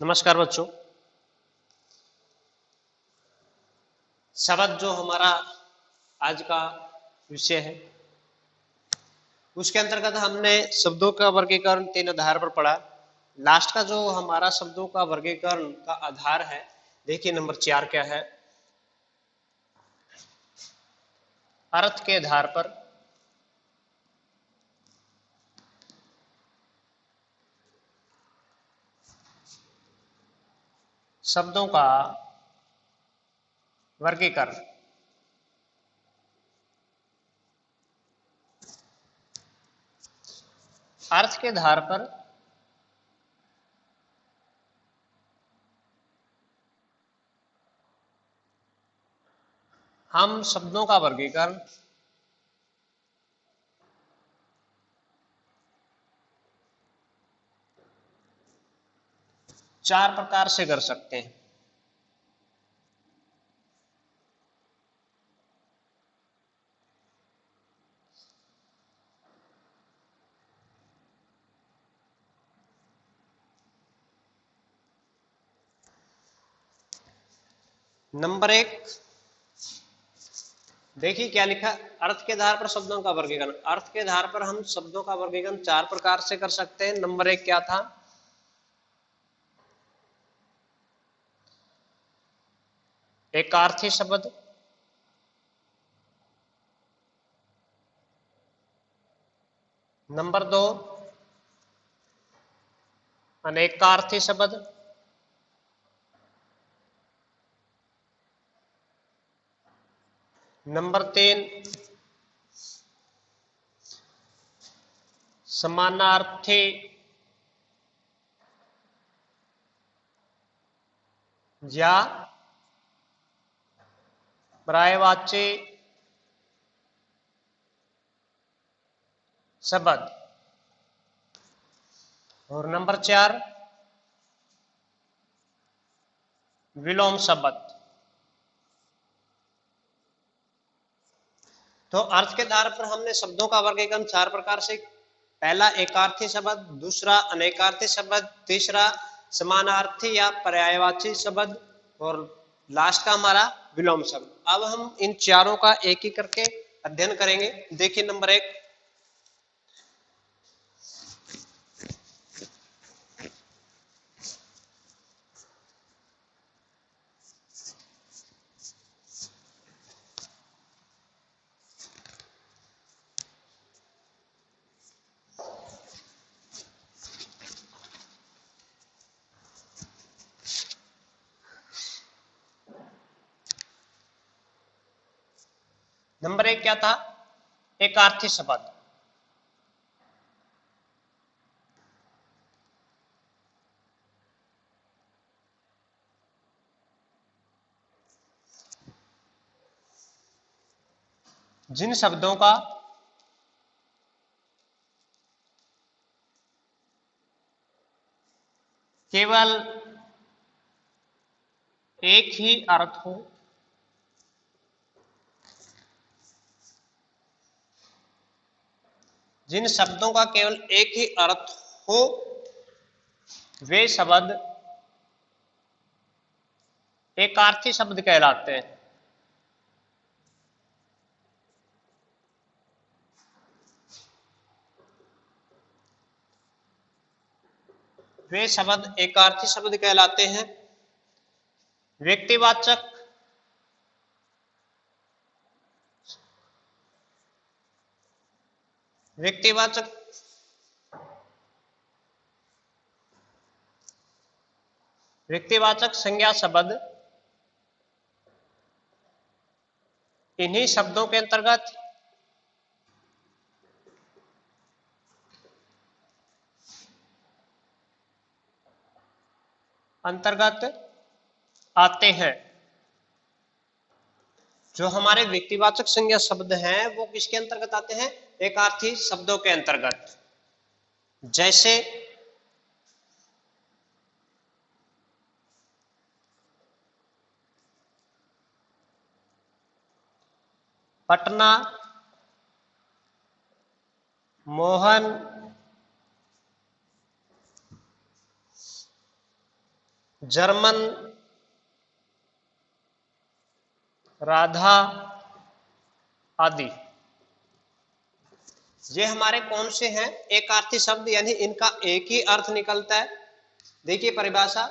नमस्कार बच्चों। शब्द जो हमारा आज का विषय है उसके अंतर्गत हमने शब्दों का वर्गीकरण 3 आधार पर पढ़ा। लास्ट का जो हमारा शब्दों का वर्गीकरण का आधार है, देखिए नंबर 4 क्या है। अर्थ के आधार पर शब्दों का वर्गीकरण। अर्थ के आधार पर हम शब्दों का वर्गीकरण चार प्रकार से कर सकते हैं। नंबर 1, देखिए क्या लिखा। अर्थ के आधार पर शब्दों का वर्गीकरण। अर्थ के आधार पर हम शब्दों का वर्गीकरण चार प्रकार से कर सकते हैं। नंबर 1 क्या था? एकार्थी शब्द, नंबर 2 अनेकार्थी शब्द, नंबर 3 समानार्थी या पर्यायवाची शब्द, और नंबर 4 विलोम शब्द। तो अर्थ के आधार पर हमने शब्दों का वर्गीकरण चार प्रकार से। पहला एकार्थी शब्द, दूसरा अनेकार्थी शब्द, तीसरा समानार्थी या पर्यायवाची शब्द, और लास्ट का हमारा विलोम शब्द। अब हम इन चारों का एक ही करके अध्ययन करेंगे। देखिए नंबर 1, नंबर 1 क्या था? एकार्थी शब्द। जिन शब्दों का केवल एक ही अर्थ हो, जिन शब्दों का केवल एक ही अर्थ हो वे शब्द एकार्थी शब्द कहलाते हैं। वे शब्द एकार्थी शब्द कहलाते हैं। व्यक्तिवाचक व्यक्तिवाचक व्यक्तिवाचक संज्ञा शब्द इन्हीं शब्दों के अंतर्गत आते हैं। जो हमारे व्यक्तिवाचक संज्ञा शब्द हैं वो किसके अंतर्गत आते हैं? एकार्थी शब्दों के अंतर्गत। जैसे पटना, मोहन, जर्मन, राधा आदि, ये हमारे कौन से हैं? एकार्थी शब्द, यानी इनका एक ही अर्थ निकलता है। देखिए परिभाषा,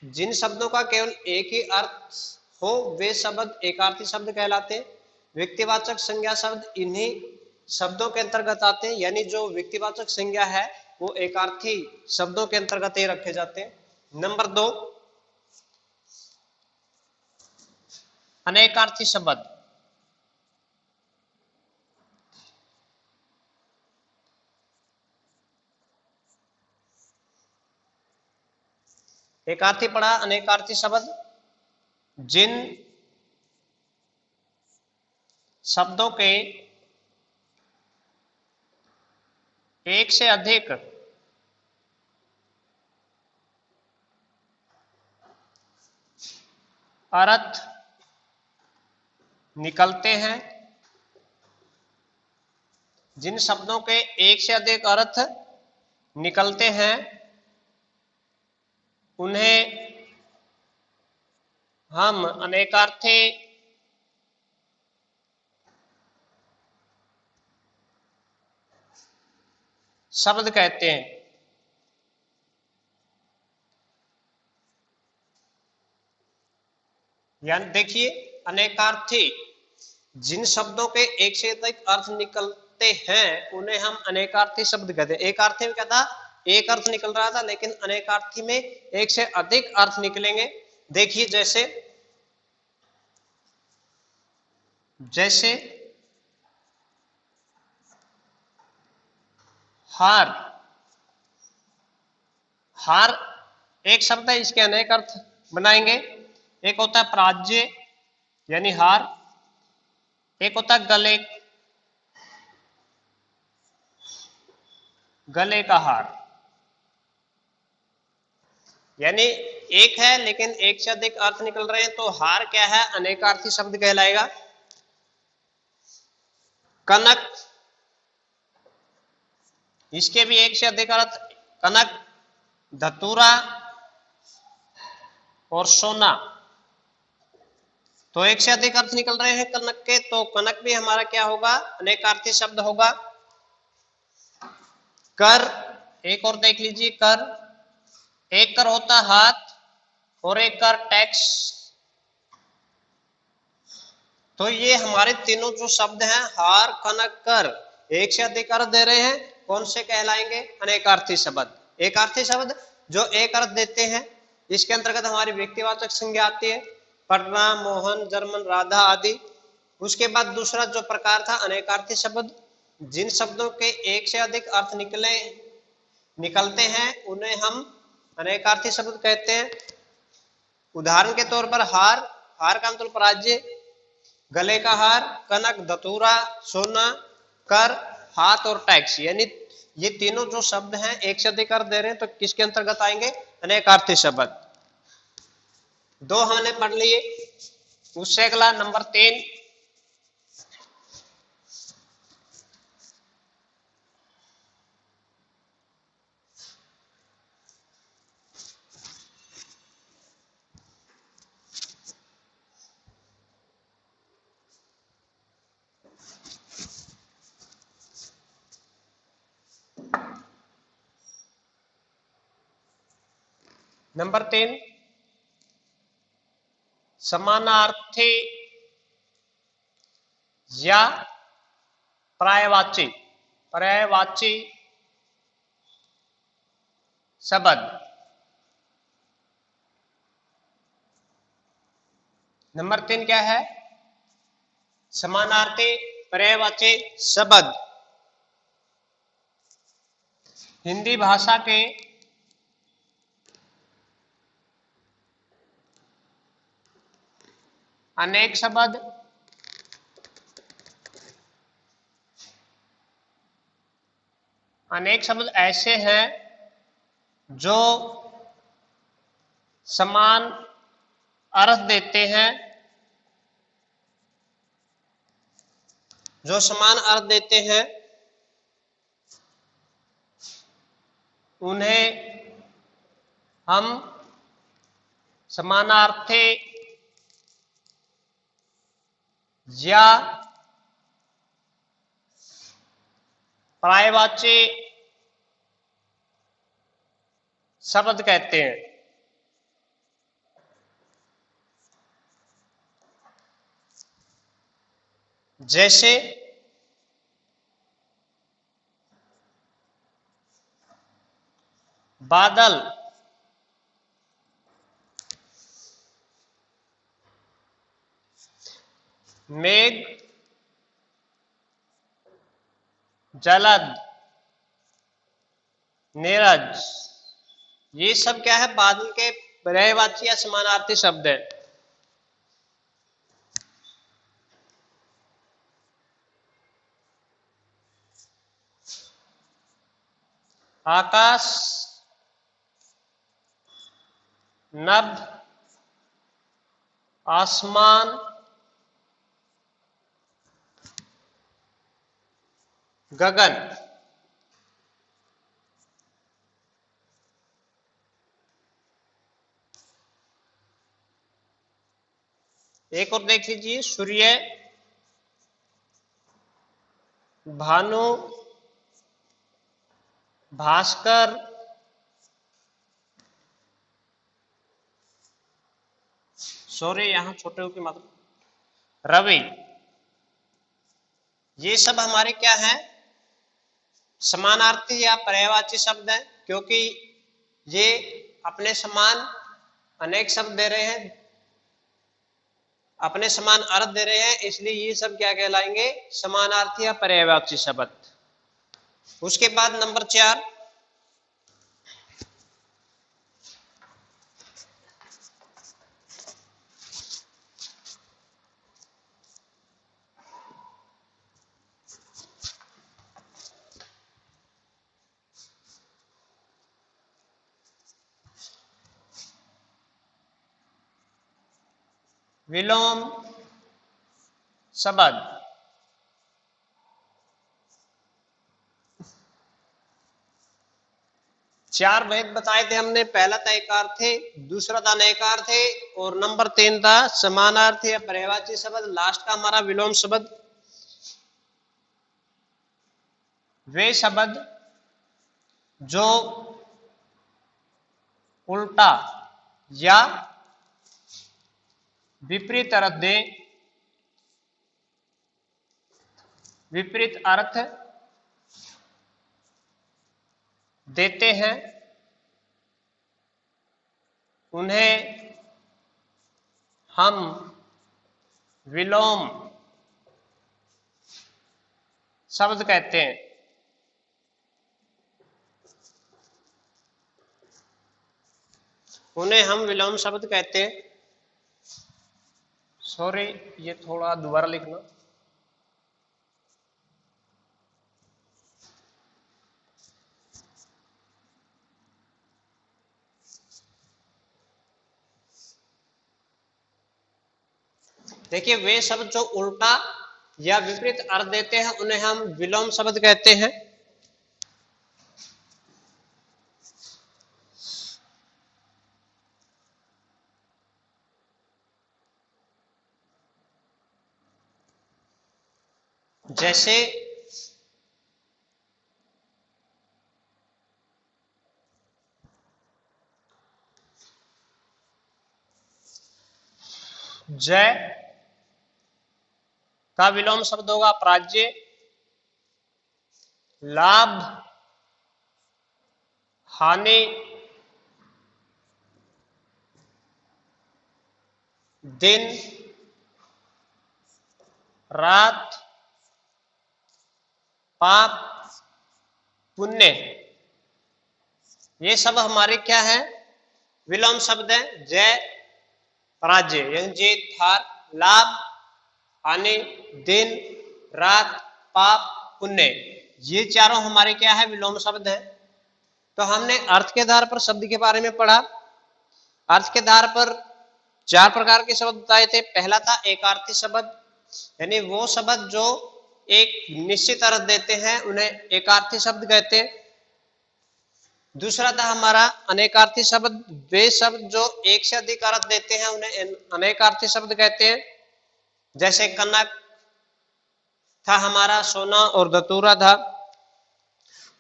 जिन शब्दों का केवल एक ही अर्थ हो वे शब्द एकार्थी शब्द कहलाते हैं। व्यक्तिवाचक संज्ञा शब्द इन्हीं शब्दों के अंतर्गत आते हैं, यानी जो व्यक्तिवाचक संज्ञा है वो एकार्थी शब्दों के अंतर्गत ही रखे जाते हैं। नंबर 2, अनेकार्थी शब्द। एकार्थी पढ़ा, अनेकार्थी शब्द जिन शब्दों के एक से अधिक अर्थ निकलते हैं, जिन शब्दों के एक से अधिक अर्थ निकलते हैं उन्हें हम अनेकार्थी शब्द कहते हैं। यानी देखिए, अनेकार्थी जिन शब्दों के एक से अधिक अर्थ निकलते हैं उन्हें हम अनेकार्थी शब्द कहते हैं। एक अर्थी में क्या था, एक अर्थ निकल रहा था, लेकिन अनेकार्थी में एक से अधिक अर्थ निकलेंगे। देखिए जैसे जैसे हार, हार एक शब्द है, इसके अनेक अर्थ बनाएंगे। एक होता है प्राज्य यानी हार, एक होता है गले, गले का हार, यानी एक है लेकिन एक से अधिक अर्थ निकल रहे हैं, तो हार क्या है, अनेकार्थी शब्द कहलाएगा। कनक, इसके भी एक से अधिक अर्थ, कनक, धतूरा और सोना, तो एक से अधिक अर्थ निकल रहे हैं कनक के, तो कनक भी हमारा क्या होगा, अनेकार्थी शब्द होगा। कर, एक और देख लीजिए, कर, एक कर होता हाथ और एक कर टैक्स, तो ये हमारे तीनों जो शब्द हैं हार, कनक, कर, एक से अधिक अर्थ दे रहे हैं, कौन से कहलाएंगे, अनेकार्थी शब्द। एकार्थी शब्द जो एक अर्थ देते हैं, इसके अंतर्गत हमारी व्यक्तिवाचक संज्ञा आती है, पटना, मोहन, जर्मन, राधा आदि। उसके बाद दूसरा जो प्रकार था अनेकार्थी शब्द, जिन शब्दों के एक से अधिक अर्थ निकलते हैं उन्हें हम अनेकार्थी शब्द कहते हैं। उदाहरण के तौर पर हार, हार का मतलब प्राज्य, गले का हार, कनक, धतूरा, सोना, कर, हाथ और टैक्स, यानी ये तीनों जो शब्द हैं एक से अधिक अर्थ दे रहे हैं, तो किसके अंतर्गत आएंगे, अनेकार्थी शब्द। दो हमने पढ़ लिए, उससे अगला नंबर 3, नंबर 3 समानार्थी या पर्यायवाची, पर्यायवाची शब्द। नंबर 3 क्या है, समानार्थी पर्यायवाची शब्द। हिंदी भाषा के अनेक शब्द ऐसे हैं जो समान अर्थ देते हैं, जो समान अर्थ देते हैं उन्हें हम समानार्थी या पर्यायवाची शब्द कहते हैं। जैसे बादल, मेघ, जलद, नीरज, ये सब क्या है, बादल के पर्यायवाची या समानार्थी शब्द है। आकाश, नभ, आसमान, गगन, एक और देख लीजिए, सूर्य, भानु, भास्कर, सॉरी यहां छोटे की मात्रा, रवि, ये सब हमारे क्या है, समानार्थी या पर्यायवाची शब्द हैं, क्योंकि ये अपने समान अनेक शब्द दे रहे हैं, अपने समान अर्थ दे रहे हैं, इसलिए ये सब क्या कहलाएंगे, समानार्थी या पर्यायवाची शब्द। उसके बाद नंबर 4, विलोम शब्द। चार भेद बताए थे हमने, पहला था एकार्थी, दूसरा था अनेकार्थी, और नंबर 3 था समानार्थी या पर्यायवाची शब्द। लास्ट का हमारा विलोम शब्द। वे शब्द जो उल्टा या विपरीत अर्थ दे, विपरीत अर्थ देते हैं, उन्हें हम विलोम शब्द कहते हैं। उन्हें हम विलोम शब्द कहते हैं। सॉरी, ये थोड़ा दोबारा लिखना। देखिए, वे शब्द जो उल्टा या विपरीत अर्थ देते हैं, उन्हें हम विलोम शब्द कहते हैं। जैसे जय का विलोम शब्द होगा प्राज्य, लाभ, हानि, दिन, रात, पाप, पुण्य, ये सब हमारे क्या है, विलोम शब्द है। जय, पराजय यानी जीत, हार, लाभ, हानि, दिन, रात, पाप, पुण्य, ये चारों हमारे क्या है, विलोम शब्द है। तो हमने अर्थ के आधार पर शब्द के बारे में पढ़ा। अर्थ के आधार पर 4 प्रकार के शब्द बताए थे। पहला था एकार्थी शब्द, यानी वो शब्द जो एक निश्चित अर्थ देते हैं, उन्हें एकार्थी शब्द कहते हैं। दूसरा था हमारा अनेकार्थी शब्द। वे शब्द जो एक से अधिक अर्थ देते हैं उन्हें अनेकार्थी शब्द कहते हैं। जैसे कनक था हमारा, सोना और धतूरा था।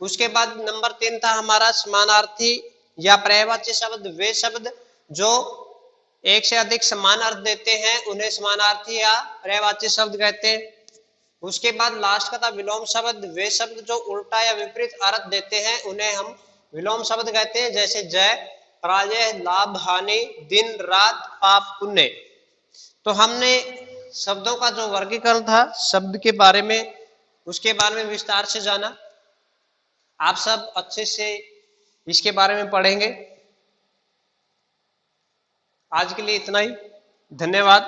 उसके बाद नंबर 3 था हमारा समानार्थी या पर्यायवाची शब्द। वे शब्द जो एक से अधिक समान अर्थ देते हैं उन्हें समानार्थी या पर्यायवाची शब्द कहते हैं। उसके बाद लास्ट का था विलोम शब्द। वे शब्द जो उल्टा या विपरीत अर्थ देते हैं उन्हें हम विलोम शब्द कहते हैं। जैसे जय, पराजय, लाभ, हानि, दिन, रात, पाप, पुण्य। तो हमने शब्दों का जो वर्गीकरण था शब्द के बारे में, उसके बारे में विस्तार से जाना। आप सब अच्छे से इसके बारे में पढ़ेंगे। आज के लिए इतना ही, धन्यवाद।